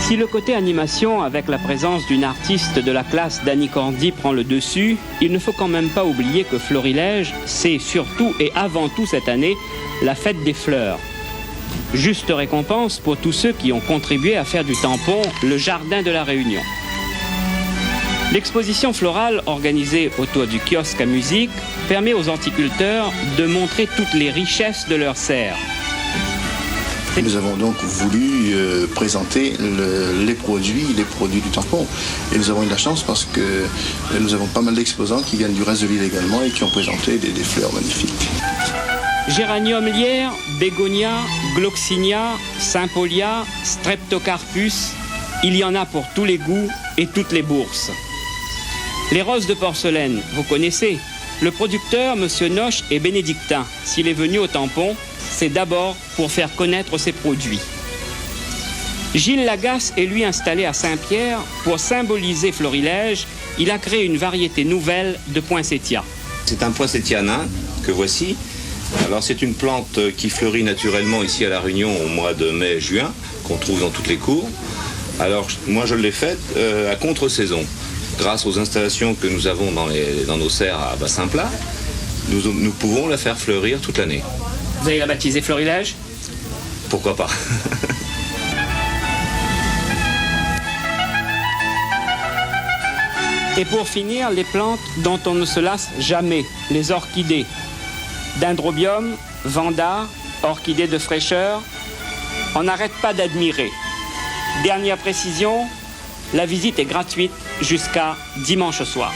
Si le côté animation avec la présence d'une artiste de la classe d'Annie Cordy prend le dessus, il ne faut quand même pas oublier que Florilège, c'est surtout et avant tout cette année la fête des fleurs. Juste récompense pour tous ceux qui ont contribué à faire du tampon le jardin de la Réunion. L'exposition florale organisée autour du kiosque à musique permet aux horticulteurs de montrer toutes les richesses de leur serre. Nous avons donc voulu présenter les produits du tampon. Et nous avons eu de la chance parce que nous avons pas mal d'exposants qui viennent du reste de l'île également et qui ont présenté des fleurs magnifiques. Géranium lierre, bégonia, gloxinia, sympolia, streptocarpus, il y en a pour tous les goûts et toutes les bourses. Les roses de porcelaine, vous connaissez. Le producteur, M. Noche, est bénédictin. S'il est venu au tampon, c'est d'abord pour faire connaître ses produits. Gilles Lagasse est lui installé à Saint-Pierre. Pour symboliser Florilège, il a créé une variété nouvelle de poinsettia. C'est un poinsettia nain que voici. Alors c'est une plante qui fleurit naturellement ici à La Réunion au mois de mai-juin, qu'on trouve dans toutes les cours. Alors moi je l'ai faite à contre-saison. Grâce aux installations que nous avons dans nos serres à bassin plat, nous pouvons la faire fleurir toute l'année. Vous allez la baptiser Florilège ? Pourquoi pas. Et pour finir, les plantes dont on ne se lasse jamais, les orchidées. Dendrobium, vanda, orchidées de fraîcheur, on n'arrête pas d'admirer. Dernière précision, la visite est gratuite jusqu'à dimanche soir.